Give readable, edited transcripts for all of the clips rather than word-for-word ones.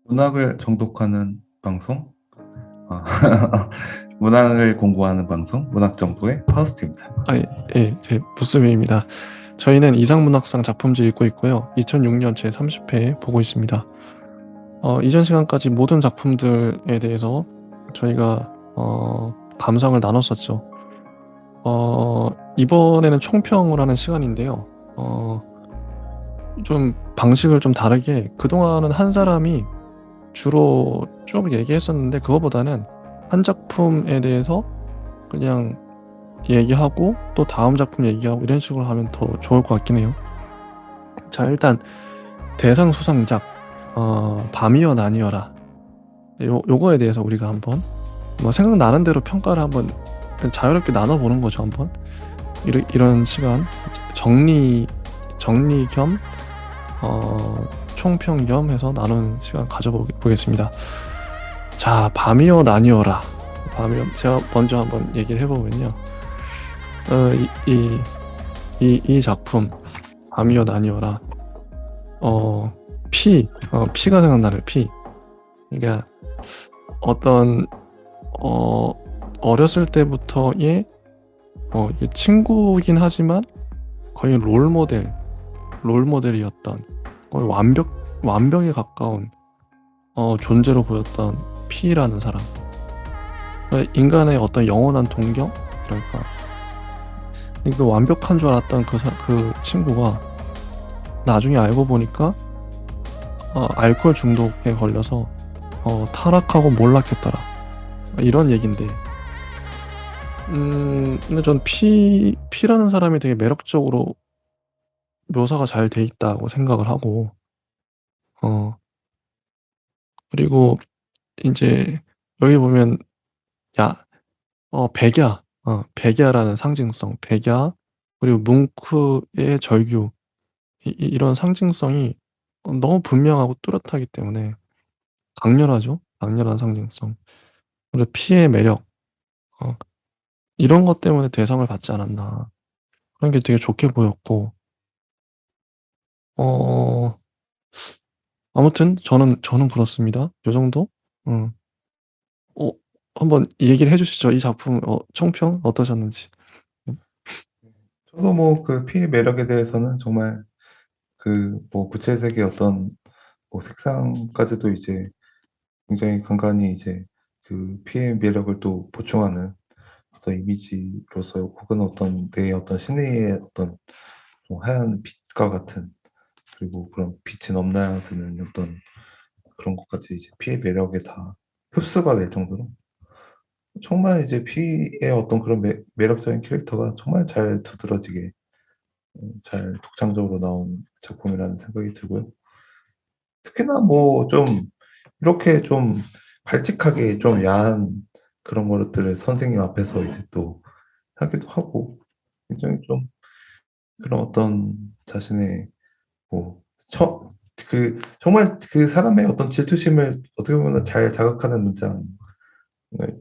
문학을 정독하는 방송? 아 문학을 공부하는 방송 문학정보의 파우스트입니다. 아, 예, 제 부스메입니다. 저희는 이상문학상 작품집 읽고 있고요. 2006년 제 30회 보고 있습니다. 이전 시간까지 모든 작품들에 대해서 저희가 감상을 나눴었죠. 이번에는 총평을 하는 시간인데요. 좀 방식을 좀 다르게 그동안은 한 사람이 주로 쭉 얘기했었는데 그거보다는 한 작품에 대해서 그냥 얘기하고 또 다음 작품 얘기하고 이런 식으로 하면 더 좋을 것 같긴 해요. 자, 일단 대상 수상작 밤이여 나니어라, 요거에 대해서 우리가 한번 뭐 생각나는 대로 평가를 한번 자유롭게 나눠보는 거죠. 한번 이런 시간 정리 겸 총평 겸 해서 나누는 시간 가져보겠습니다. 자, 밤이여 나니어라. 제가 먼저 한번 얘기를 해보면요. 이 작품 밤이여 나니어라, 피가 생각나는 피. 그러니까 어떤 어렸을 때부터의 이게 친구이긴 하지만 거의 롤모델이었던, 거의 완벽에 가까운 존재로 보였던 피라는 사람. 그러니까 인간의 어떤 영원한 동경이랄까. 그 완벽한 줄 알았던 그 친구가 나중에 알고 보니까 알코올 중독에 걸려서 타락하고 몰락했더라, 이런 얘긴데. 근데 전 피라는 사람이 되게 매력적으로 묘사가 잘 돼 있다고 생각을 하고, 어 그리고 이제 여기 보면 야 백야라는 상징성, 백야, 그리고 뭉크의 절규, 이런 상징성이 너무 분명하고 뚜렷하기 때문에 강렬하죠. 강렬한 상징성. 그리고 피의 매력, 어 이런 것 때문에 대상을 받지 않았나, 그런 게 되게 좋게 보였고, 어 아무튼 저는 그렇습니다. 요 정도? 음. 어 한번 얘기를 해 주시죠. 이 작품 총평 어떠셨는지. 음. 저도 뭐 그 피의 매력에 대해서는 정말 그 뭐 구체적인 어떤 뭐 색상까지도 이제 굉장히 간간히 이제 그 피의 매력을 또 보충하는 어떤 이미지로서 혹은 어떤 내 어떤 심리의 어떤 좀 하얀 빛과 같은, 그리고 그런 빛이 넘나드는 어떤 그런 것까지 이제 피의 매력에 다 흡수가 될 정도로 정말 이제 피의 어떤 그런 매력적인 캐릭터가 정말 잘 두드러지게 잘 독창적으로 나온 작품이라는 생각이 들고요. 특히나 뭐 좀 이렇게 좀 발칙하게 좀 야한 그런 것들을 선생님 앞에서 이제 또 하기도 하고, 굉장히 좀 그런 어떤 자신의 뭐 정말 그 사람의 어떤 질투심을 어떻게 보면은 잘 자극하는 문장을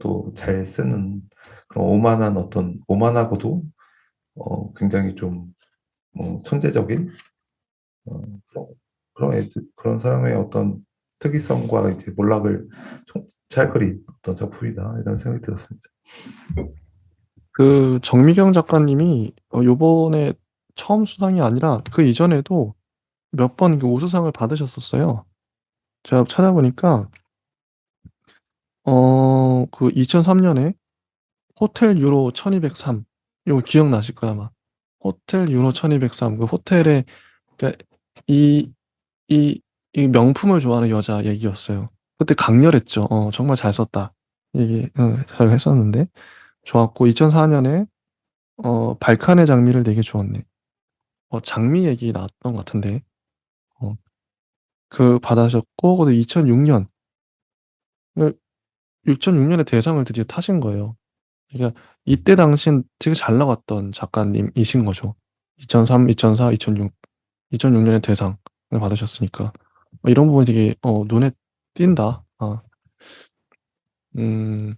또 잘 쓰는 그런 오만하고도 굉장히 좀 천재적인 그런 그런 사람의 어떤 특이성과 이제 몰락을 잘 그린 어떤 작품이다, 이런 생각이 들었습니다. 그 정미경 작가님이 요번에 처음 수상이 아니라 그 이전에도 몇 번 그 우수상을 받으셨었어요. 제가 찾아보니까 그 2003 년에 호텔 유로 1203, 이거 기억나실 거야 아마. 호텔 유로 1203, 그 호텔에, 그러니까 이 이 이 명품을 좋아하는 여자 얘기였어요. 그때 강렬했죠. 정말 잘 썼다, 얘기 잘 했었는데 좋았고, 2004 년에 발칸의 장미를 내게 주었네. 장미 얘기 나왔던 것 같은데. 어 그 받으셨고, 그다음에 2006년, 그 2006년에 대상을 드디어 타신 거예요. 그러니까 이때 당시엔 되게 잘 나갔던 작가님이신 거죠. 2003, 2004, 2006, 2006년에 대상을 받으셨으니까 이런 부분이 되게 눈에 띈다. 음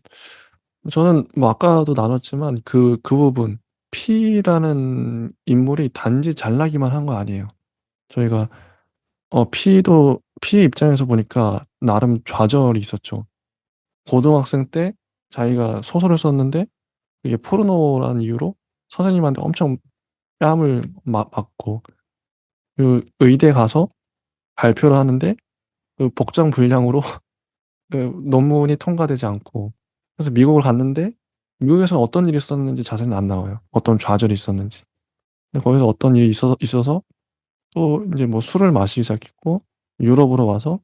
저는 뭐 아까도 나눴지만 그 부분, P라는 인물이 단지 잘나기만 한 거 아니에요. 저희가 피의 입장에서 보니까 나름 좌절이 있었죠. 고등학생 때 자기가 소설을 썼는데 이게 포르노라는 이유로 선생님한테 엄청 뺨을 맞고, 그 의대 가서 발표를 하는데 그 복장 불량으로 그 논문이 통과되지 않고, 그래서 미국을 갔는데 미국에서는 어떤 일이 있었는지 자세히는 안 나와요. 어떤 좌절이 있었는지. 근데 거기서 어떤 일이 있어서 또 이제 뭐 술을 마시기 시작했고, 유럽으로 와서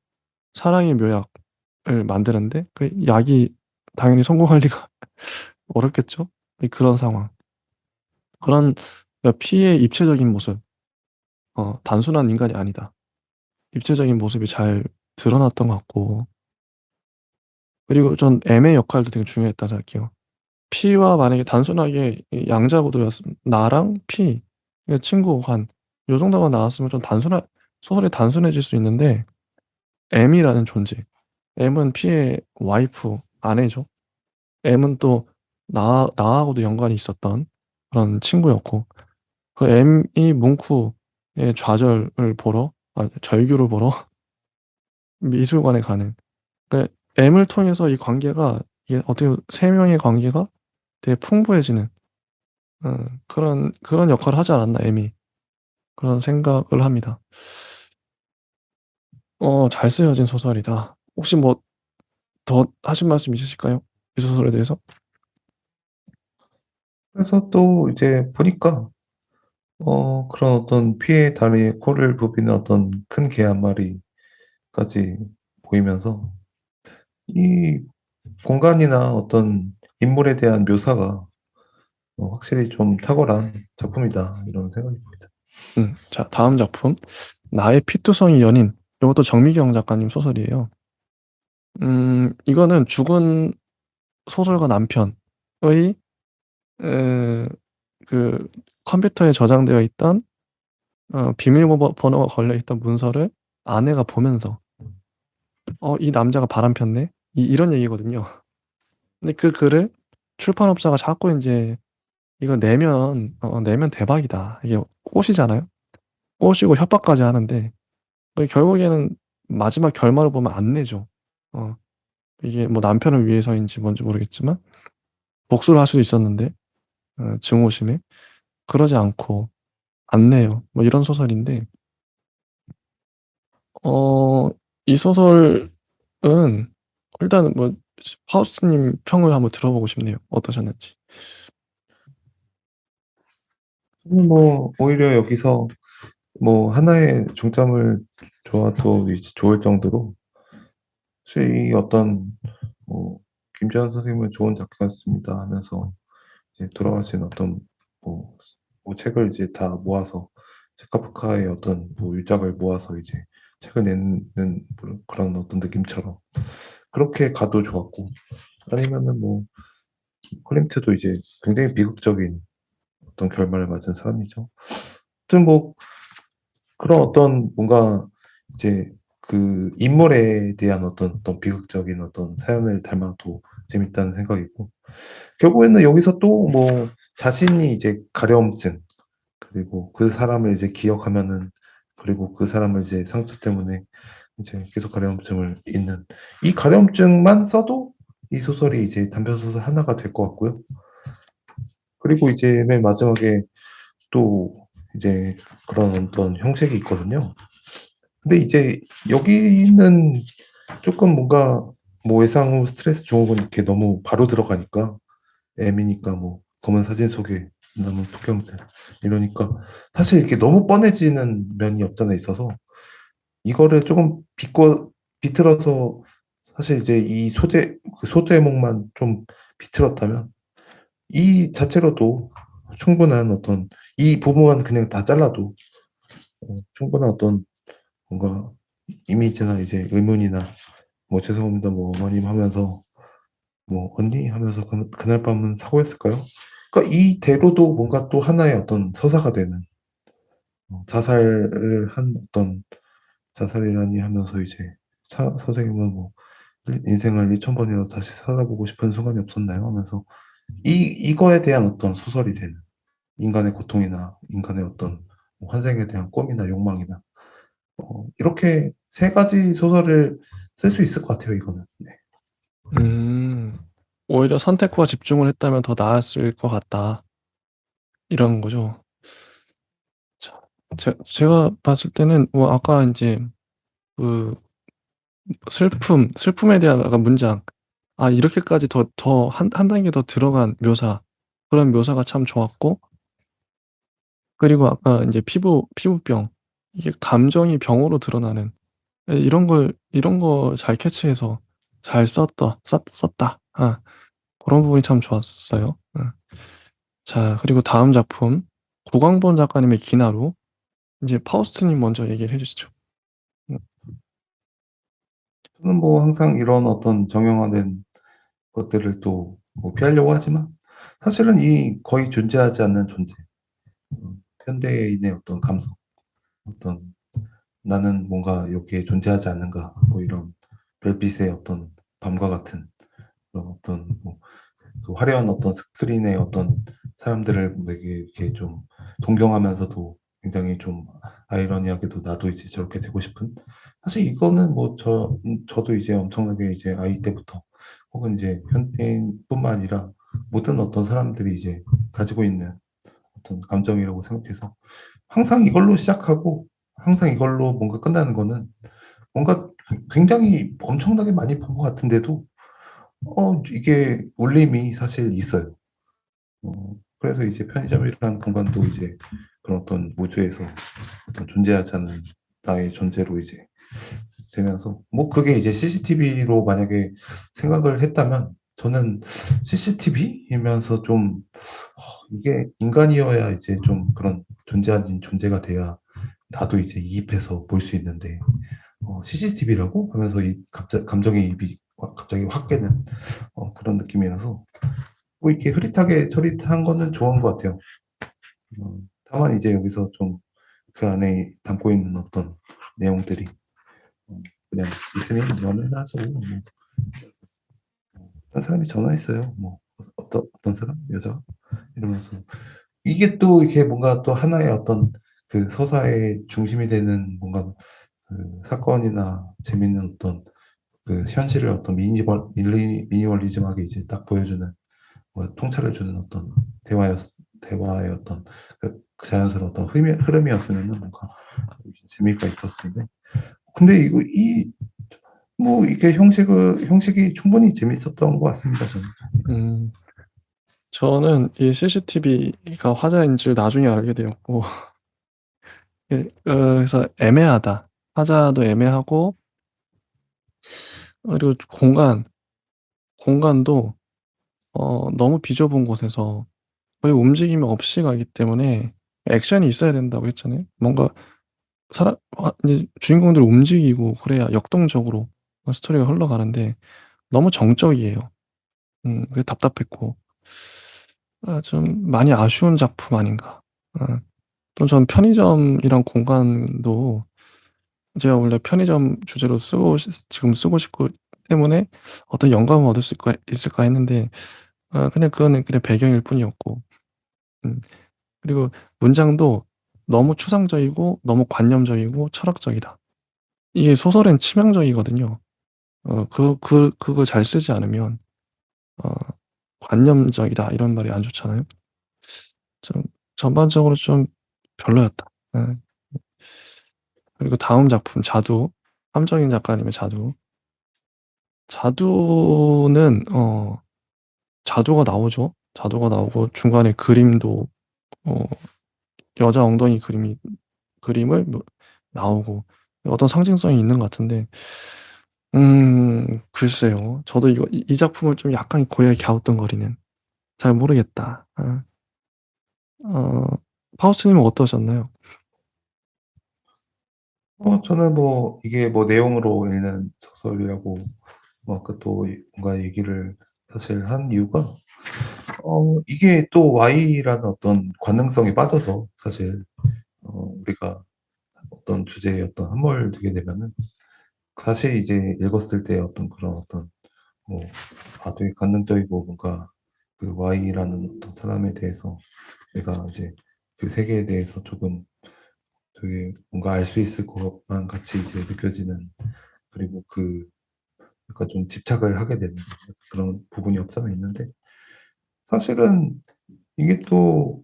사랑의 묘약을 만드는데 그 약이 당연히 성공할 리가 어렵겠죠. 그런 상황. 그런, 그러니까 피의 입체적인 모습, 단순한 인간이 아니다. 입체적인 모습이 잘 드러났던 것 같고, 그리고 전 M의 역할도 되게 중요했다 생각해요. P와 만약에 단순하게 이 양자구도였으면 나랑 P, 그러니까 친구 한, 요 정도만 나왔으면 좀 소설이 단순해질 수 있는데, M이라는 존재. M은 P의 와이프, 아내죠. M은 또 나하고도 연관이 있었던 그런 친구였고, 그 M이 뭉크의 좌절을 보러, 절규를 보러 미술관에 가는. 그러니까 M을 통해서 이 관계가, 이게 어떻게 보면 세 명의 관계가 되게 풍부해지는, 그런 역할을 하지 않았나, M이. 그런 생각을 합니다. 잘 쓰여진 소설이다. 혹시 뭐 더 하신 말씀 있으실까요? 이 소설에 대해서? 그래서 또 이제 보니까 그런 어떤 피해 다리에 코를 부비는 어떤 큰 개 한 마리까지 보이면서 이 공간이나 어떤 인물에 대한 묘사가 확실히 좀 탁월한 작품이다 이런 생각이 듭니다. 자, 다음 작품. 나의 피투성이 연인. 이것도 정미경 작가님 소설이에요. 이거는 죽은 소설가 남편의 에, 그 컴퓨터에 저장되어 있던 비밀번호가 걸려 있던 문서를 아내가 보면서 이 남자가 바람 폈네, 이런 얘기거든요. 근데 그 글을 출판업자가 자꾸 이제 이거 내면 대박이다, 이게 꽃이잖아요. 꽃이고 협박까지 하는데 결국에는 마지막 결말을 보면 안 내죠. 어, 이게 뭐 남편을 위해서인지 뭔지 모르겠지만 복수를 할 수도 있었는데, 증오심에 그러지 않고 안 내요. 뭐 이런 소설인데, 어, 이 소설은 일단은 뭐 하우스님 평을 한번 들어보고 싶네요. 어떠셨는지. 저는 뭐 오히려 여기서 뭐 하나의 중점을 줘도 이제 좋을 정도로 사실 이 어떤 뭐 김재환 선생님은 좋은 작가였습니다 하면서 이제 돌아가신 어떤 뭐, 뭐 책을 이제 다 모아서 카프카의 어떤 뭐 유작을 모아서 이제 책을 내는 그런 어떤 느낌처럼 그렇게 가도 좋았고, 아니면은 뭐 클림트도 이제 굉장히 비극적인 어떤 결말을 맞은 사람이죠. 아무튼 뭐 그런 어떤 뭔가 이제 그 인물에 대한 어떤 비극적인 어떤 사연을 닮아도 재밌다는 생각이고, 결국에는 여기서 또 뭐 자신이 이제 가려움증, 그리고 그 사람을 이제 기억하면은, 그리고 그 사람을 이제 상처 때문에 이제 계속 가려움증을 잊는, 이 가려움증만 써도 이 소설이 이제 단편 소설 하나가 될 것 같고요. 그리고 이제 맨 마지막에 또 이제 그런 어떤 형식이 있거든요. 근데 이제 여기는 조금 뭔가 뭐 예상 후 스트레스 증후군 이렇게 너무 바로 들어가니까, M이니까 뭐 검은 사진 속에 남은 풍경들 이러니까 사실 이렇게 너무 뻔해지는 면이 없잖아 있어서, 이거를 조금 비틀어서 사실 이제 이 그 소제목만 좀 비틀었다면 이 자체로도 충분한 어떤, 이 부분만 그냥 다 잘라도 충분한 어떤 뭔가 이미지나 이제 의문이나 뭐 죄송합니다 뭐 어머님 하면서 뭐 언니 하면서 그날 밤은 사고였을까요? 그러니까 이대로도 뭔가 또 하나의 어떤 서사가 되는, 자살을 한 어떤, 자살이라니 하면서 이제 선생님은 뭐 인생을 2000번이나 다시 살아보고 싶은 순간이 없었나요? 하면서 이거에 대한 어떤 소설이 되는, 인간의 고통이나 인간의 어떤 뭐 환생에 대한 꿈이나 욕망이나 이렇게 세 가지 소설을 쓸 수 있을 것 같아요, 이거는. 네. 음, 오히려 선택과 집중을 했다면 더 나았을 것 같다. 이런 거죠. 자, 제가 봤을 때는 뭐 아까 이제 그 슬픔에 대한 아까 문장, 아 이렇게까지 더 한 단계 더 들어간 묘사, 그런 묘사가 참 좋았고, 그리고 아까 이제 피부병, 이게 감정이 병으로 드러나는, 이런 거 잘 캐치해서 잘 썼다. 아, 그런 부분이 참 좋았어요. 자, 그리고 다음 작품, 구광본 작가님의 기나루. 이제 파우스트님 먼저 얘기를 해주시죠. 음. 저는 뭐 항상 이런 어떤 정형화된 것들을 또 뭐 피하려고 하지만 사실은 이 거의 존재하지 않는 존재, 현대인의 어떤 감성, 어떤 '나는 뭔가 여기에 존재하지 않는가.' 뭐 이런 별빛의 어떤 밤과 같은 그런 어떤 뭐 그 화려한 어떤 스크린의 어떤 사람들을 되게 이렇게 좀 동경하면서도 굉장히 좀 아이러니하게도 나도 이제 저렇게 되고 싶은, 사실 이거는 뭐 저도 이제 엄청나게 이제 아이 때부터 혹은 이제 현대인뿐만 아니라 모든 어떤 사람들이 이제 가지고 있는 어떤 감정이라고 생각해서 항상 이걸로 시작하고 항상 이걸로 뭔가 끝나는 거는 뭔가 굉장히 엄청나게 많이 본 것 같은데도 이게 울림이 사실 있어요. 그래서 이제 편의점이라는 공간도 이제 그런 어떤 우주에서 어떤 존재하지 않는 나의 존재로 이제 되면서, 뭐 그게 이제 CCTV로 만약에 생각을 했다면 저는 CCTV이면서 좀 이게 인간이어야 이제 좀 그런 존재 아닌 존재가 돼야 나도 이제 이입해서 볼 수 있는데, CCTV라고 하면서 이 감정의 입이 갑자기 확 깨는 그런 느낌이라서 뭐 이렇게 흐릿하게 처리한 거는 좋은 것 같아요. 다만 이제 여기서 좀 그 안에 담고 있는 어떤 내용들이 그냥 있으면 연애하죠. 뭐 어떤 사람이 전화했어요. 뭐 어떤 사람 여자 이러면서 이게 또 이렇게 뭔가 또 하나의 어떤 그 서사의 중심이 되는 뭔가 그 사건이나 재밌는 어떤 그 현실을 어떤 미니멀리즘하게 이제 딱 보여주는, 뭐 통찰을 주는 어떤 대화의 어떤 그 자연스러운 어떤 흐름이었으면은 뭔가 재미가 있었을 텐데. 근데 이거 뭐 이게 형식이 충분히 재밌었던 것 같습니다, 저는. 음, 저는 이 CCTV가 화자인지를 나중에 알게 되었고, 그래서 애매하다. 화자도 애매하고, 그리고 공간도 너무 비좁은 곳에서 거의 움직임 없이 가기 때문에 액션이 있어야 된다고 했잖아요. 뭔가 이제 주인공들 움직이고 그래야 역동적으로 스토리가 흘러가는데 너무 정적이에요. 그게 답답했고, 좀 많이 아쉬운 작품 아닌가. 또 전 편의점이란 공간도 제가 원래 편의점 주제로 지금 쓰고 싶고 때문에 어떤 영감을 얻을 수 있을까 했는데, 그냥 그거는 그냥 배경일 뿐이었고, 음, 그리고 문장도 너무 추상적이고 너무 관념적이고 철학적이다. 이게 소설엔 치명적이거든요. 그걸 잘 쓰지 않으면, 어, 관념적이다 이런 말이 안 좋잖아요. 좀 전반적으로 좀 별로였다. 예. 그리고 다음 작품 자두, 함정인 작가님의 자두. 자두는 자두가 나오죠. 자두가 나오고 중간에 그림도 어 여자 엉덩이 그림을 뭐 나오고 어떤 상징성이 있는 것 같은데, 글쎄요. 저도 이 작품을 좀 약간 고개 갸우뚱거리는, 잘 모르겠다. 어 파우스님은 어떠셨나요? 저는 뭐 이게 뭐 내용으로 읽는 소설이라고 뭐 아까 또 뭔가 얘기를 사실 한 이유가 이게 또 Y라는 어떤 관능성에 빠져서 사실 우리가 어떤 주제에 어떤 함몰되게 되면은 사실 이제 읽었을 때 어떤 그런 어떤 뭐 되게 감동적이고 뭔가 그 Y라는 어떤 사람에 대해서 내가 이제 그 세계에 대해서 조금 되게 뭔가 알 수 있을 것만 같이 이제 느껴지는, 그리고 약간 좀 집착을 하게 되는 그런 부분이 없잖아 있는데, 사실은 이게 또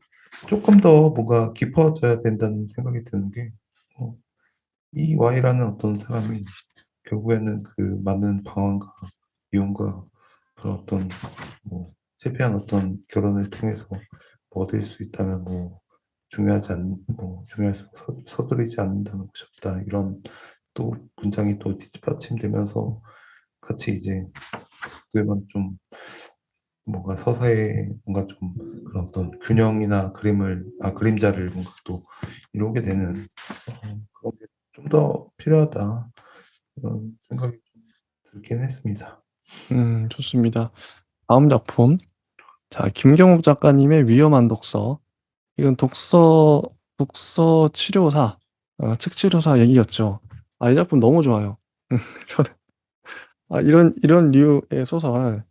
쪼끔 더 뭔가 깊어져야 된다는 생각이 드는 게, 어 이 Y라는 어떤 사람이 결국에는 많은 방황과 미움과 그런 어떤 실패한 어떤 결혼을 통해서 뭐 얻을 수 있다면 중요할수록 서두르지 않는다는 것이 없다. 이런 또 문장이 또 뒷받침되면서 같이 이제 그만 좀 뭔가 서사에 뭔가 좀 그런 어떤 균형이나 그림자를 뭔가 또 이루게 되는, 그런 게 좀 더 필요하다. 그런 생각이 좀 들긴 했습니다. 좋습니다. 다음 작품. 자, 김경욱 작가님의 위험한 독서. 이건 독서 치료사, 책 치료사 얘기였죠. 이 작품 너무 좋아요. 저는 이런 류의 소설,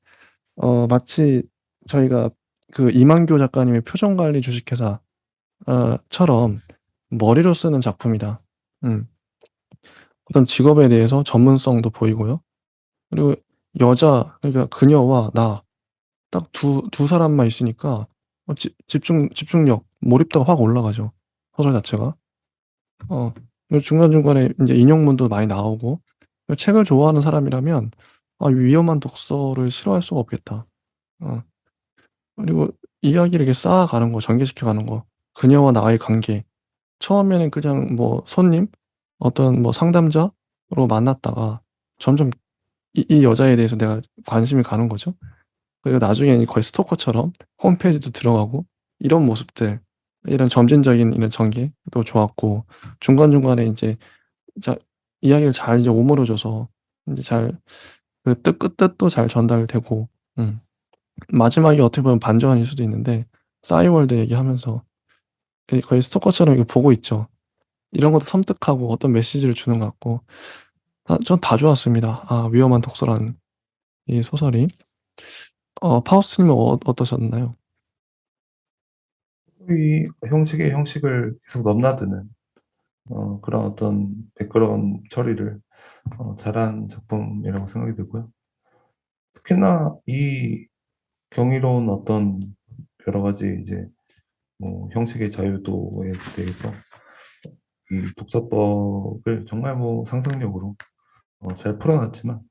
마치 저희가 그 이만교 작가님의 표정관리 주식회사 처럼 머리로 쓰는 작품이다. 음. 어떤 직업에 대해서 전문성도 보이고요. 그리고 그러니까 그녀와 나 딱 두 사람만 있으니까 집중력, 몰입도가 확 올라가죠, 소설 자체가. 그리고 중간중간에 인제 인용문도 많이 나오고, 책을 좋아하는 사람이라면 위험한 독서를 싫어할 수가 없겠다. 어 그리고 이야기를 이렇게 쌓아가는 거, 전개시켜 가는 거, 그녀와 나의 관계. 처음에는 그냥 뭐 손님, 어떤 뭐 상담자로 만났다가 점점 이 여자에 대해서 내가 관심이 가는 거죠. 그리고 나중에는 거의 스토커처럼 홈페이지도 들어가고, 이런 모습들, 이런 점진적인 이런 전개도 좋았고, 중간중간에 인제 자 이야기를 잘 이제 오므려 줘서 인제 잘 그 끝뜻도 잘 전달되고, 음 마지막이 어떻게 보면 반전일 수도 있는데, 싸이월드 얘기하면서 거의 스토커처럼 이렇게 보고 있죠. 이런 것도 섬뜩하고 어떤 메시지를 주는 것 같고, 전 다 좋았습니다. 위험한 독서라는 이 소설이. 파우스트님은 어떠셨나요? 이 형식의 형식을 계속 넘나드는 그런 어떤 매끄러운 처리를 잘한 작품이라고 생각이 들고요. 특히나 이 경이로운 어떤 여러 가지 이제 형식의 자유도에 대해서 이 독서법을 정말 상상력으로 잘 풀어놨지만,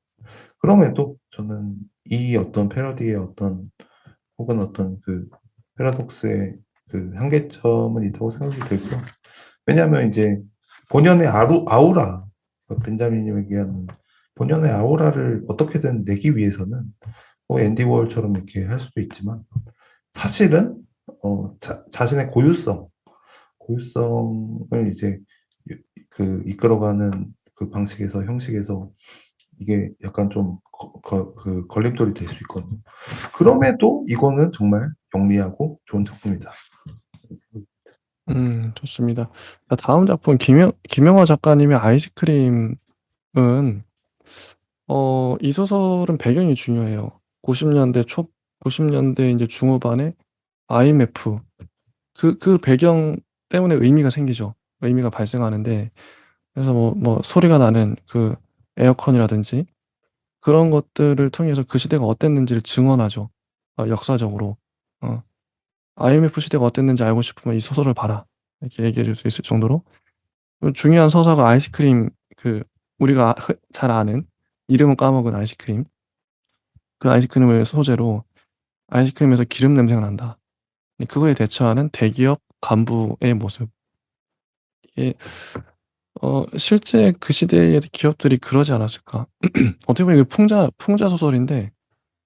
그럼에도 저는 이 어떤 패러디의 어떤, 혹은 어떤 패러독스의 한계점은 있다고 생각이 들고요. 왜냐하면 이제 본연의 아우라, 벤자민이 얘기하는 본연의 아우라를 어떻게든 내기 위해서는 앤디 워홀처럼 이렇게 할 수도 있지만, 사실은 자신의 고유성을 이제 이끌어가는 방식에서, 형식에서 이게 약간 좀 걸림돌이 될 수 있거든요. 그럼에도 이거는 정말 영리하고 좋은 작품이다. 좋습니다. 다음 작품, 김영하 작가님의 아이스크림은, 이 소설은 배경이 중요해요. 90 년대 인제 중후반에 IMF, 그 배경 때문에 의미가 생기죠. 의미가 발생하는데, 그래서 소리가 나는 그 에어컨이라든지 그런 것들을 통해서 그 시대가 어땠는지를 증언하죠, 역사적으로. 어 "IMF 시대가 어땠는지 알고 싶으면 이 소설을 봐라." 이렇게 얘기해 줄 수 있을 정도로 중요한 서사가 아이스크림, 그 우리가 잘 아는, 이름은 까먹은 아이스크림. 그 아이스크림을 소재로 "아이스크림에서 기름 냄새가 난다." 근데 그거에 대처하는 대기업 간부의 모습. 이게 실제 그 시대의 기업들이 그러지 않았을까? 어떻게 보면 이게 풍자 소설인데,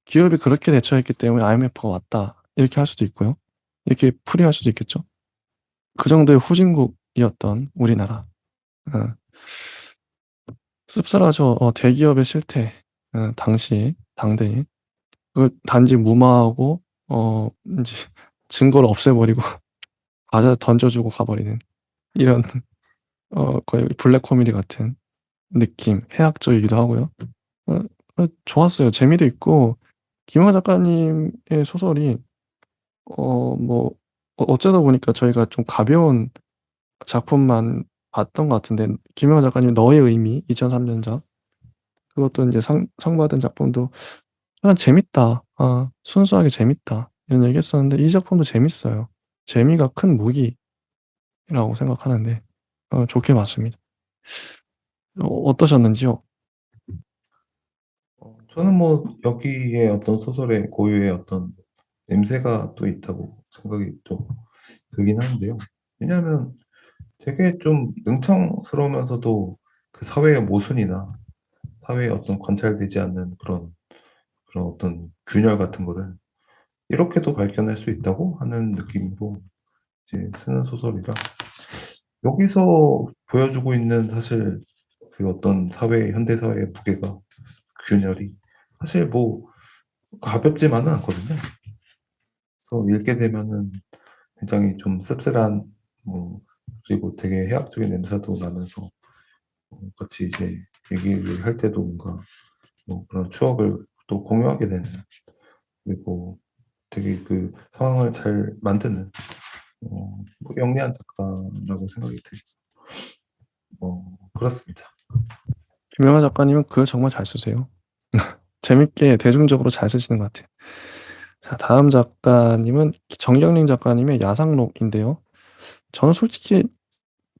기업이 그렇게 대처했기 때문에 IMF가 왔다, 이렇게 할 수도 있고요. 이렇게 풀이할 수도 있겠죠. 그 정도의 후진국이었던 우리나라. 어 씁쓸하죠. 대기업의 실태. 당대에. 그걸 단지 무마하고 인제 증거를 없애버리고 과자 던져 주고 가 버리는, 이런 거의 블랙 코미디 같은 느낌, 해학적이기도 하고요. 어 좋았어요. 재미도 있고, 김영하 작가님의 소설이 뭐 어쩌다 보니까 저희가 좀 가벼운 작품만 봤던 것 같은데 김영하 작가님 너의 의미 2003년작 그것도 이제 상 받은 작품도 그냥 재밌다. 순수하게 재밌다. 이런 얘기했었는데 이 작품도 재밌어요. 재미가 큰 무기라고 생각하는데 좋게 봤습니다. 어떠셨는지요? 저는 뭐 여기에 어떤 소설의 고유의 어떤 냄새가 또 있다고 생각이 좀 들긴 하는데요. 왜냐하면 되게 좀 능청스러우면서도 그 사회의 모순이나 사회에 어떤 관찰되지 않는 그런 어떤 균열 같은 거를 이렇게도 발견할 수 있다고 하는 느낌으로 이제 쓰는 소설이라 여기서 보여주고 있는 사실 그 어떤 현대 사회의 무게가 균열이 사실 뭐 가볍지만은 않거든요. 그래서 읽게 되면은 굉장히 좀 씁쓸한 뭐 그리고 되게 해학적인 냄새도 나면서 같이 이제 얘기를 할 때도 뭔가 뭐 그런 추억을 또 공유하게 되는 그리고 되게 그 상황을 잘 만드는 뭐 영리한 작가라고 생각이 들어요. 그렇습니다. 김영하 작가님은 글 정말 잘 쓰세요. 재밌게 대중적으로 잘 쓰시는 것 같아요. 자, 다음 작가님은 정경림 작가님의 야상록인데요. 저는 솔직히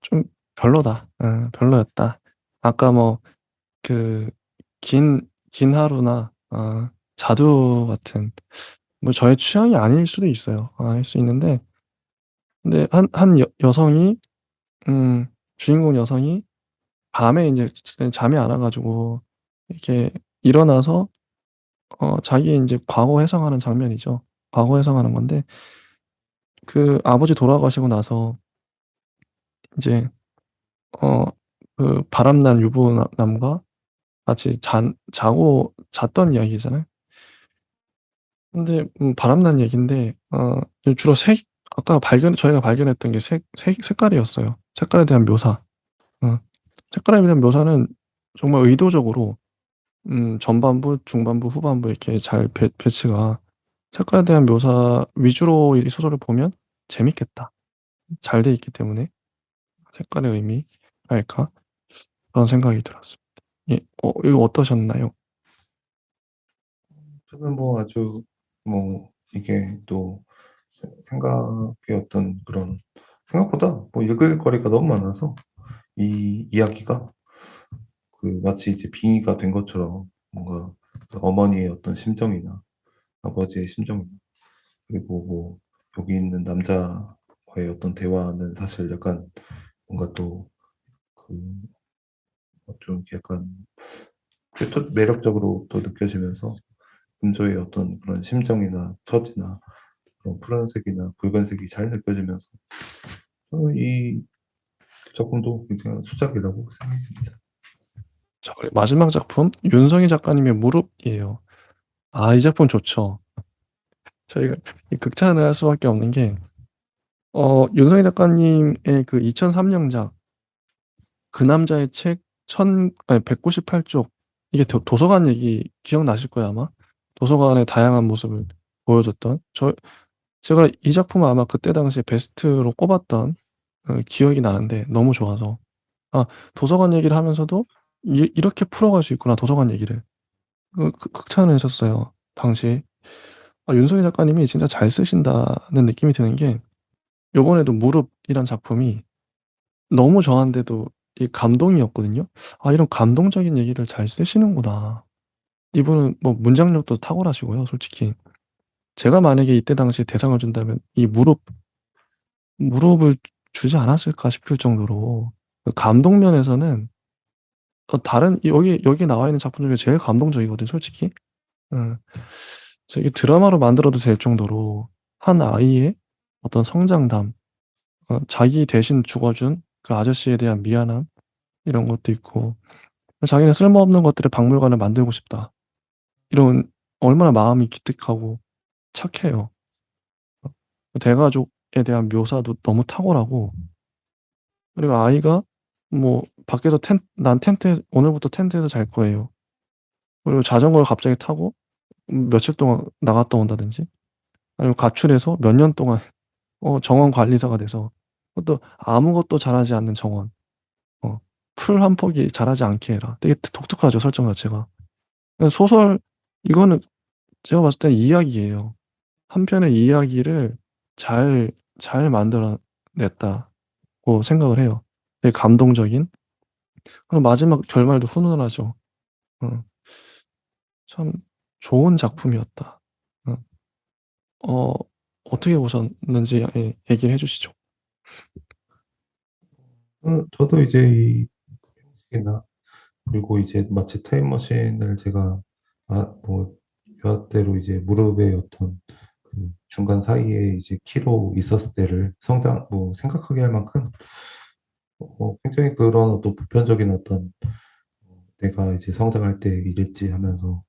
좀 별로다. 별로였다. 아까 뭐 그 긴 하루나 자두 같은 뭐 저의 취향이 아닐 수도 있어요. 아닐 수 있는데 근데 한 여성이 주인공 여성이 밤에 이제 잠이 안 와 가지고 이렇게 일어나서 자기의 인제 과거 회상하는 장면이죠. 과거 회상하는 건데 그 아버지 돌아가시고 나서 이제 어 바람 난 유부남과 같이 자고 잤던 이야기잖아요. 근데 바람 난 얘기인데 주로 아까 저희가 발견했던 게 색깔이었어요. 색깔에 대한 묘사. 어 색깔에 대한 묘사는 정말 의도적으로 전반부, 중반부, 후반부 이렇게 잘 배치가 색깔에 대한 묘사 위주로 이 소설을 보면 재밌겠다. 잘 돼 있기 때문에 '색깔의 의미랄까?' 그런 생각이 들었습니다. 예. 이거 어떠셨나요? 저는 뭐 아주 뭐 이게 또 생각의 어떤 그런 생각보다 뭐 읽을 거리가 너무 많아서 이 이야기가 그 마치 이제 빙의가 된 것처럼 뭔가 그 어머니의 어떤 심정이나 아버지의 심정 그리고 뭐 여기 있는 남자와의 어떤 대화는 사실 약간 뭔가 또 그 좀 약간 그게 또 매력적으로 또 느껴지면서 금조의 어떤 그런 심정이나 처지나 그런 푸른색이나 붉은색이 잘 느껴지면서 저는 이 작품도 굉장한 수작이라고 생각이 듭니다. 자, 그리고 마지막 작품 윤성희 작가님의 무릎이에요. 이 작품 좋죠. 저희가 이 극찬을 할 수밖에 없는 게 윤성희 작가님의 그 2003년작 그 남자의 책 198 쪽 이게 도서관 얘기 기억나실 거예요, 아마. 도서관의 다양한 모습을 보여줬던 제가 이 작품을 아마 그때 당시에 베스트로 꼽았던 기억이 나는데 너무 좋아서. 도서관 얘기를 하면서도 '이렇게 풀어갈 수 있구나, 도서관 얘기를.' 극찬을 했었어요, 당시에. 윤석희 작가님이 진짜 잘 쓰신다는 느낌이 드는 게 요번에도 무릎이란 작품이 너무 저한테도 이 감동이었거든요. '이런 감동적인 얘기를 잘 쓰시는구나.' 이분은 뭐 문장력도 탁월하시고요, 솔직히. 제가 만약에 이때 당시에 대상을 준다면 이 무릎을 주지 않았을까 싶을 정도로 그 감동 면에서는 다른 여기 나와 있는 작품 중에 제일 감동적이거든요, 솔직히. 예. 그래서 이게 드라마로 만들어도 될 정도로 한 아이의 어떤 성장담, 자기 대신 죽어 준 그 아저씨에 대한 미안함 이런 것도 있고 자기는 '쓸모없는 것들의 박물관을 만들고 싶다.' 이런 얼마나 마음이 기특하고 착해요. 대가족에 대한 묘사도 너무 탁월하고 그리고 아이가 뭐 밖에서 오늘부터 텐트에서 잘 거예요. 그리고 자전거를 갑자기 타고 며칠 동안 나갔다 온다든지 아니면 가출해서 몇 년 동안 정원 관리사가 돼서 그것도 아무것도 잘하지 않는 정원. 풀 한 폭이 자라지 않게 해라. 되게 독특하죠, 설정 자체가. 소설, 이거는 제가 봤을 때 이야기예요. 한 편의 이야기를 잘, 잘 만들어냈다고 생각을 해요. 되게 감동적인. 그럼 마지막 결말도 훈훈하죠. 어, 참 좋은 작품이었다. 어, 어, 어떻게 보셨는지 얘기를 해주시죠. 저도 이제 이 형식이나 그리고 이제 마치 타임머신을 제가 뭐 여하대로 이제 무릎의 어떤 그 중간 사이에 이제 키로 있었을 때를 성장 뭐 생각하게 할 만큼 굉장히 그런 어떤 보편적인 어떤 내가 이제 성장할 때 이랬지 하면서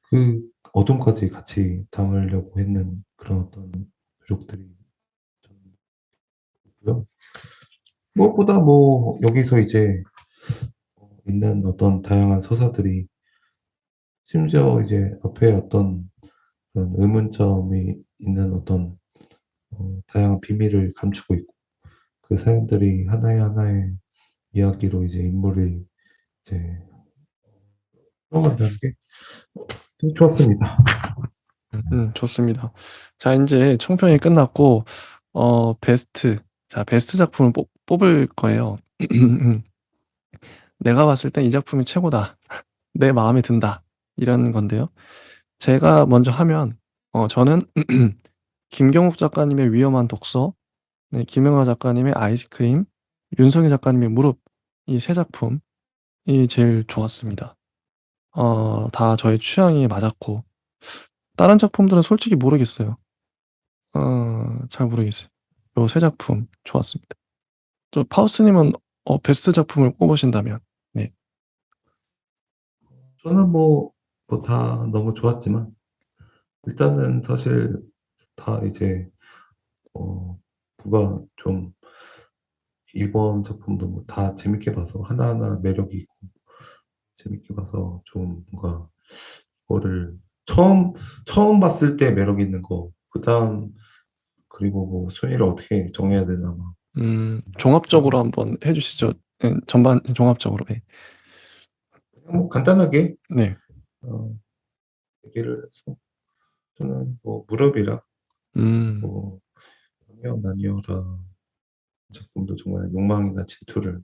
그 어둠까지 같이 담으려고 했는 그런 어떤 노력들이 좀 있고요. 무엇보다 뭐 여기서 이제 있는 어떤 다양한 서사들이 심지어 이제 앞에 어떤 그런 의문점이 있는 어떤 다양한 비밀을 감추고 있고 그 사연들이 하나의 하나의 이야기로 이제 인물을 이제 풀어간다는 게 좋았습니다. 좋습니다. 자, 이제 총평이 끝났고, 베스트. 자, 베스트 작품을 뽑을 거예요. 내가 봤을 땐 이 작품이 최고다. 내 마음에 든다. 이런 건데요. 제가 먼저 하면, 저는 김경욱 작가님의 위험한 독서, 네, 김영하 작가님의 아이스크림, 윤석희 작가님의 무릎, 이 세 작품이 제일 좋았습니다. 다 저의 취향이 맞았고, 다른 작품들은 솔직히 모르겠어요. 잘 모르겠어요. 요 세 작품 좋았습니다. 또 파우스님은 베스트 작품을 꼽으신다면, 네. 저는 뭐 다 너무 좋았지만 일단은 사실 다 이제 뭔가 좀 이번 작품도 뭐 다 재밌게 봐서 하나하나 매력이 있고 재밌게 봐서 좀 뭔가 그거를 처음 봤을 때 매력 있는 거 그다음 그리고 뭐 순위를 어떻게 정해야 되나 막 종합적으로 그냥 한번 해주시죠. 네, 전반 종합적으로. 네. 뭐 간단하게 네. 어 얘기를 해서 저는 뭐 무릎이랑 음, 뭐 아니요 나니어라 작품도 정말 욕망이나 질투를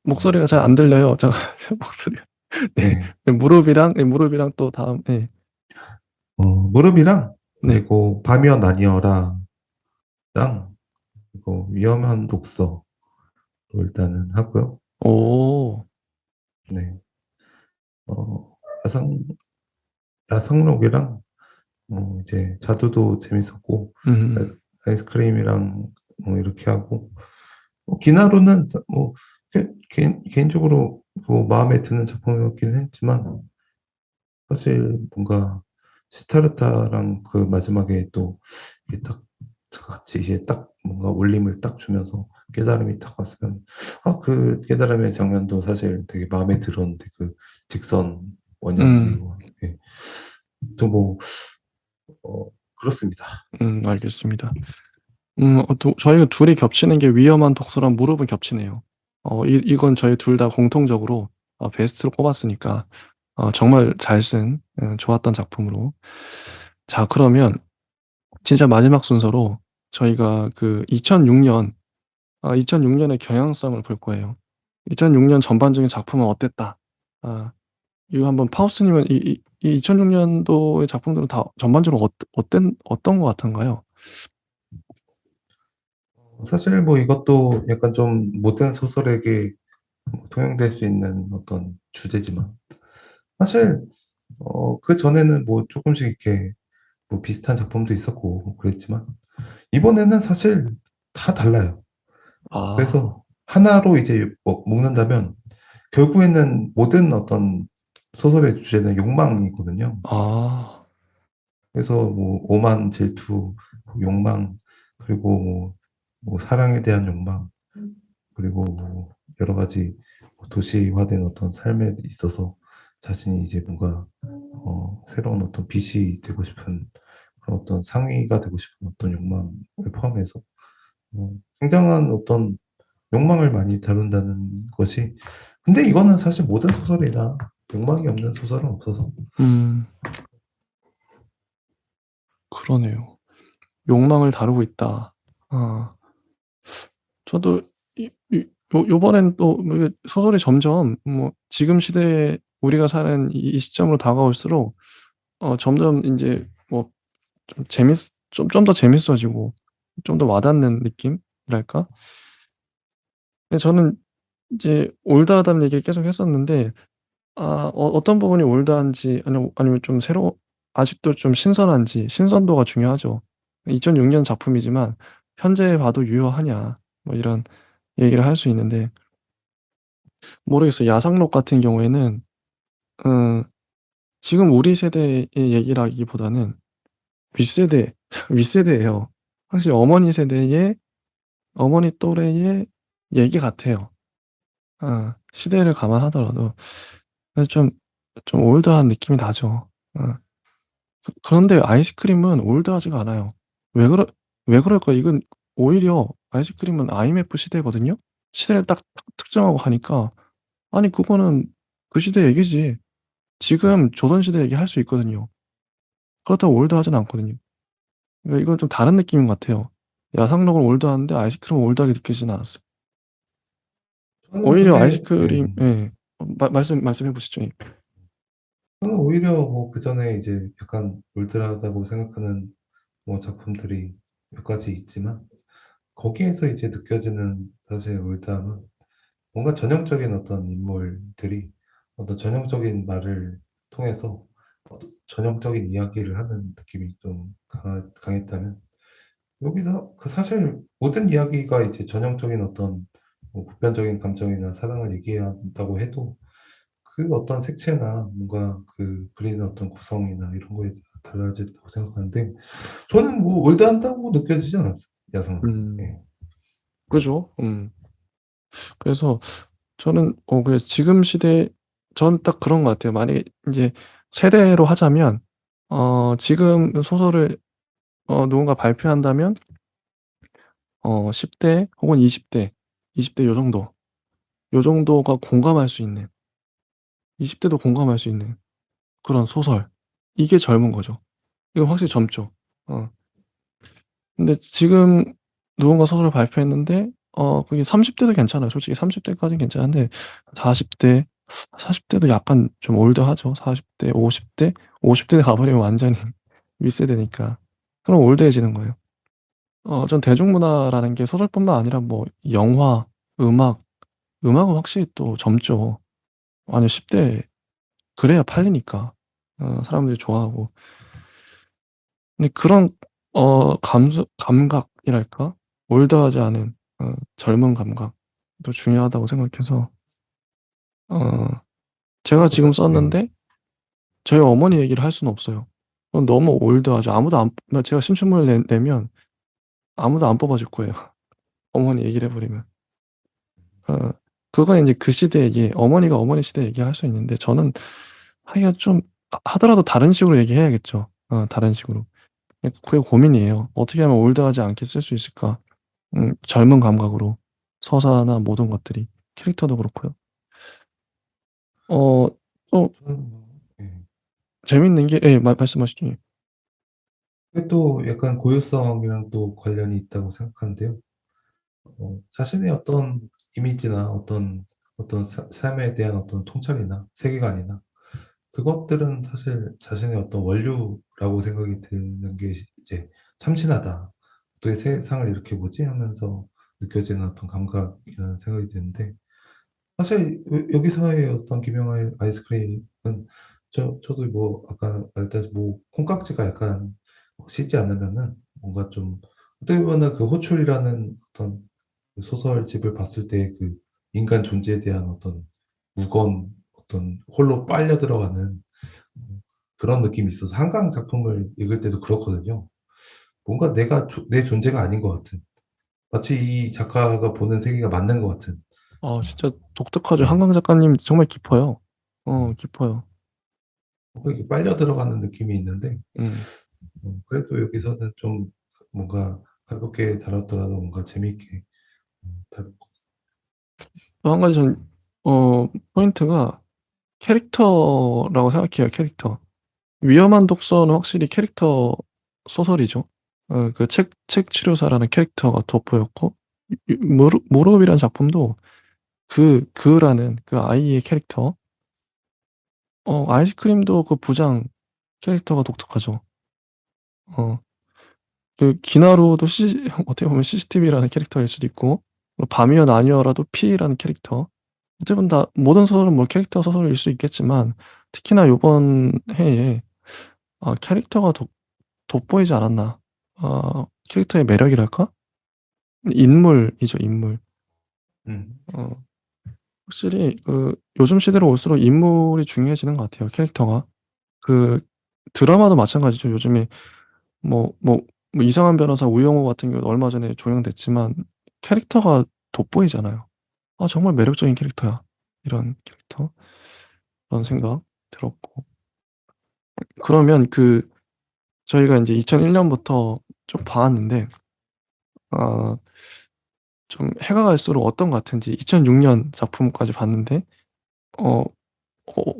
목소리가 잘 좀 안 들려요. 잠깐, 목소리가. 네. 네. 네, 무릎이랑 또 다음, 네. 무릎이랑 네. 그리고 밤이여 나니어라랑 그리고 위험한 독서로 일단은 하고요. 오, 네. 어, 야상 야상록이랑 이제 자두도 재밌었고 음, 아이스크림이랑 뭐 이렇게 하고 기나루는 뭐 개인적으로 뭐 마음에 드는 작품이었긴 했지만 사실 뭔가 시타르타랑 그 마지막에 또 이게 딱 같이 이제 딱 뭔가 울림을 딱 주면서 깨달음이 딱 왔으면 그 깨달음의 장면도 사실 되게 마음에 들었는데 그 직선 원형 음, 이거 예. 좀뭐 그렇습니다. 알겠습니다. 저희가 둘이 겹치는 게 위험한 독서랑 무릎은 겹치네요. 이건 저희 둘 다 공통적으로 베스트로 꼽았으니까 정말 잘 쓴, 좋았던 작품으로. 자, 그러면 진짜 마지막 순서로 저희가 그 2006년의 경향성을 볼 거예요. 2006년 전반적인 작품은 어땠다? 아, 이거 한번 파우스님은 이 2006년도의 작품들은 다 전반적으로 어떤 것 같은가요? 사실 뭐 이것도 약간 좀 모든 소설에게 통용될 수 있는 어떤 주제지만 사실 그 전에는 뭐 조금씩 이렇게 뭐 비슷한 작품도 있었고 뭐 그랬지만 이번에는 사실 다 달라요. 아, 그래서 하나로 이제 뭐 묶는다면 결국에는 모든 어떤 소설의 주제는 욕망이거든요. 아, 그래서 뭐 오만, 질투, 욕망, 그리고 뭐 사랑에 대한 욕망, 그리고 뭐 여러 가지 도시화된 어떤 삶에 있어서 자신이 이제 뭔가 새로운 어떤 빛이 되고 싶은 그런 어떤 상위가 되고 싶은 어떤 욕망을 포함해서 굉장한 어떤 욕망을 많이 다룬다는 것이. 근데 이거는 사실 모든 소설이나 욕망이 없는 소설은 없어서. 음, 그러네요. 욕망을 다루고 있다. 아, 저도 요번엔 또 뭐 소설이 점점 뭐 지금 시대에 우리가 사는 이 시점으로 다가올수록 점점 이제 뭐 좀 좀 더 재밌어지고 좀 더 와닿는 느낌이랄까? 근데 저는 이제 올드하다는 얘기를 계속 했었는데 어떤 부분이 올드한지 아니면 좀 아직도 좀 신선한지 신선도가 중요하죠. 2006년 작품이지만 현재 봐도 유효하냐 뭐 이런 얘기를 할 수 있는데 모르겠어요. 야상록 같은 경우에는 음 지금 우리 세대의 얘기라기보다는 윗세대 윗세대예요. 확실히 어머니 또래의 얘기 같아요. 시대를 감안하더라도 그래서 좀 올드한 느낌이 나죠. 그런데 아이스크림은 올드하지가 않아요. 왜 그러 왜 그럴까요? 이건 오히려 아이스크림은 IMF 시대거든요. 시대를 딱 특정하고 하니까 아니 그거는 그 시대 얘기지. 지금 조선 시대 얘기할 수 있거든요. 그렇다고 올드하진 않거든요. 그러니까 이건 좀 다른 느낌인 것 같아요. 야상록은 올드한데 아이스크림은 올드하게 느끼지는 않았어요. 저는 오히려 근데, 아이스크림 예. 말씀해 보시죠. 예. 저는 오히려 뭐 그 전에 이제 약간 올드하다고 생각하는 뭐 작품들이 몇 가지 있지만, 거기에서 이제 느껴지는 사실 올드함은 뭔가 전형적인 어떤 인물들이 어떤 전형적인 말을 통해서 어떤 전형적인 이야기를 하는 느낌이 좀 강했다면, 여기서 그 사실 모든 이야기가 이제 전형적인 어떤 뭐 보편적인 감정이나 사랑을 얘기한다고 해도 그 어떤 색채나 뭔가 그 그리는 어떤 구성이나 이런 거에 따라 달라진다고 생각하는데, 저는 뭐 올드한다고 느껴지진 않았어요, 야성은. 음. 예. 그죠? 그래서 저는 그 지금 시대 전 딱 그런 것 같아요. 만약에 인제 세대로 하자면 지금 소설을 누군가 발표한다면 10대 혹은 20대 요 정도. 요 정도가 공감할 수 있는 20 대도 공감할 수 있는 그런 소설. 이게 젊은 거죠. 이건 확실히 젊죠. 어. 근데 지금 누군가 소설을 발표했는데 그게 30 대도 괜찮아요. 솔직히 30 대까지는 괜찮은데 40 대 40 대도 약간 좀 올드하죠. 40 대, 50 대, 50대 가 버리면 완전히 윗세대니까. 그럼 올드해지는 거예요. 전 대중문화라는 게 소설뿐만 아니라 뭐 영화, 음악, 음악은 확실히 또 젊죠. 아니 10대 그래야 팔리니까. 사람들이 좋아하고. 근데 그런 감각이랄까? 올드하지 않은 젊은 감각도 중요하다고 생각해서 어 제가 지금 예. 썼는데 저희 어머니 얘기를 할 수는 없어요. 그건 너무 올드하죠. 아무도 안 제가 신춘문을 내면 아무도 안 뽑아 줄 거예요, 어머니 얘기를 해 버리면. 어 그건 인제 그 시대 얘기 어머니가 어머니 시대 얘기할 수 있는데 저는 하기가 좀 하더라도 다른 식으로 얘기해야겠죠. 다른 식으로. 그게 고민이에요. 어떻게 하면 올드하지 않게 쓸 수 있을까? 젊은 감각으로 서사나 모든 것들이 캐릭터도 그렇고요. 또 저는 뭐, 예. 재밌는 게 예 말씀하시죠. 예. 그게 또 약간 고유성이랑 또 관련이 있다고 생각하는데요. 자신의 어떤 이미지나 어떤 삶에 대한 어떤 통찰이나 세계관이나 그것들은 사실 자신의 어떤 원류라고 생각이 드는 게 이제 '참신하다. 어떻게 세상을 이렇게 보지?' 하면서 느껴지는 어떤 감각이라는 생각이 드는데, 사실 여기서의 어떤 김영하의 아이스크림은 저도 뭐 아까 말했다시피 뭐 콩깍지가 약간 씻지 않으면은 뭔가 좀 어떻게 보면은 그 호출이라는 어떤 그 소설집을 봤을 때 그 인간 존재에 대한 어떤 무거운 어떤 홀로 빨려 들어가는 그런 느낌이 있어서 한강 작품을 읽을 때도 그렇거든요. 뭔가 내 존재가 아닌 것 같은, 마치 이 작가가 보는 세계가 맞는 것 같은. 진짜 독특하죠. 예. 한강 작가님 정말 깊어요. 음. 깊어요. 뭔가 이렇게 빨려 들어가는 느낌이 있는데, 음. 그래도 여기서는 좀 뭔가 가볍게 다뤘더라도 뭔가 재미있게 다룰 것 같습니다. 또 한 가지 포인트가 캐릭터라고 생각해요, 캐릭터. 위험한 독서는 확실히 캐릭터 소설이죠. 그 책 치료사라는 캐릭터가 돋보였고, 무릎이라는 작품도 그라는 그 아이의 캐릭터, 아이스크림도 그 부장 캐릭터가 독특하죠. 어, 그 기나루도 어떻게 보면 CCTV라는 캐릭터일 수도 있고, 밤이면 아니어라도 P라는 캐릭터. 어떻게 보면 다 모든 소설은 뭐 캐릭터 소설일 수 있겠지만, 특히나 요번 해에 캐릭터가 돋보이지 않았나. 캐릭터의 매력이랄까? 인물이죠, 인물. 음. 어, 확실히 요즘 시대로 올수록 인물이 중요해지는 것 같아요, 캐릭터가. 그 드라마도 마찬가지죠. 요즘에 뭐, 뭐, 뭐 이상한 변호사 우영우 같은 경우 얼마 전에 종영됐지만 캐릭터가 돋보이잖아요. 정말 매력적인 캐릭터야. 이런 캐릭터. 그런 생각 들었고. 그러면 저희가 이제 2001년부터 쭉 봐왔는데, 아, 좀 해가 갈수록 어떤 것 같은지 2006년 작품까지 봤는데, 어,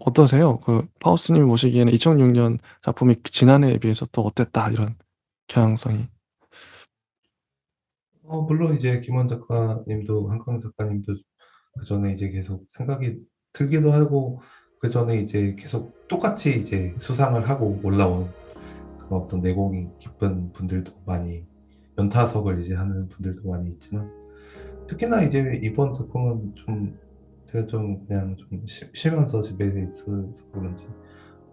어떠세요? 파우스님이 보시기에는 2006년 작품이 지난해에 비해서 또 어땠다, 이런 경향성이. 물론 이제 김원 작가님도 한강 작가님도 그전에 이제 계속 생각이 들기도 하고, 그전에 이제 계속 똑같이 이제 수상을 하고 올라온 그런 어떤 내공이 깊은 분들도 많이, 연타석을 이제 하는 분들도 많이 있지만, 특히나 이제 이번 작품은 좀 제가 좀 그냥 좀 쉬면서 집에 있어서 그런지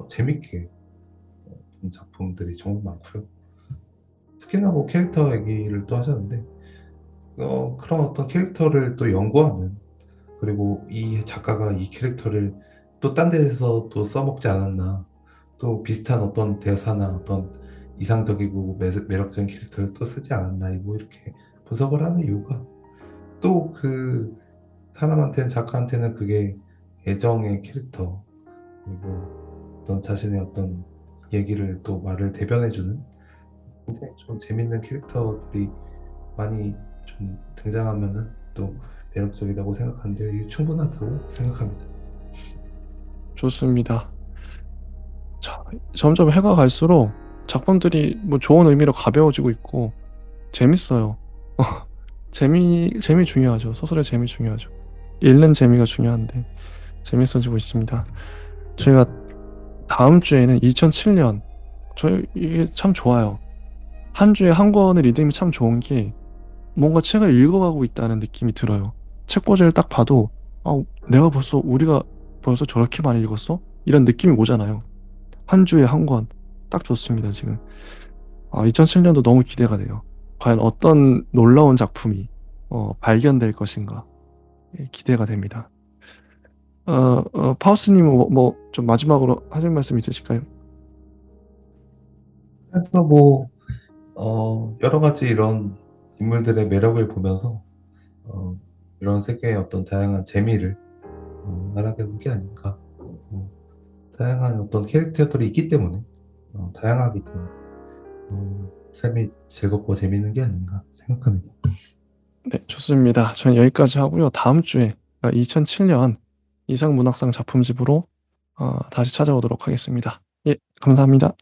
재밌게 본 작품들이 정말 많고요. 특히나 뭐 캐릭터 얘기를 또 하셨는데, 그런 어떤 캐릭터를 또 연구하는, 그리고 이 작가가 이 캐릭터를 또 딴 데에서 또 써먹지 않았나, 또 비슷한 어떤 대사나 어떤 이상적이고 매력적인 캐릭터를 또 쓰지 않았나, 뭐 이렇게 분석을 하는 이유가, 또 그 사람한테는, 작가한테는 그게 애정의 캐릭터, 그리고 어떤 자신의 어떤 얘기를 또 말을 대변해주는 굉장히 좀 재밌는 캐릭터들이 많이 좀 등장하면은 또 매력적이라고 생각하는데, 이게 충분하다고 생각합니다. 좋습니다. 자, 점점 해가 갈수록 작품들이 뭐 좋은 의미로 가벼워지고 있고 재밌어요. 재미 중요하죠. 소설의 재미 중요하죠. 읽는 재미가 중요한데 재밌어지고 있습니다. 저희가 다음 주에는 2007년, 저희 이게 참 좋아요. 한 주에 한 권의 리듬이 참 좋은 게 뭔가 책을 읽어가고 있다는 느낌이 들어요. 책 꼬지를 딱 봐도 우리가 벌써 저렇게 많이 읽었어? 이런 느낌이 오잖아요. 한 주에 한 권 딱 좋습니다, 지금. 2007년도 너무 기대가 돼요. 과연 어떤 놀라운 작품이 발견될 것인가. 기대가 됩니다. 파우스님 좀 마지막으로 하실 말씀 있으실까요? 그래서 뭐 여러 가지 이런 인물들의 매력을 보면서 어 이런 세계의 어떤 다양한 재미를 알아가는 게 아닌가. 다양한 어떤 캐릭터들이 있기 때문에, 다양하기 때문에 삶이 즐겁고 재밌는 게 아닌가 생각합니다. 네, 좋습니다. 저는 여기까지 하고요. 다음 주에 2007년 이상문학상 작품집으로 다시 찾아오도록 하겠습니다. 예, 감사합니다.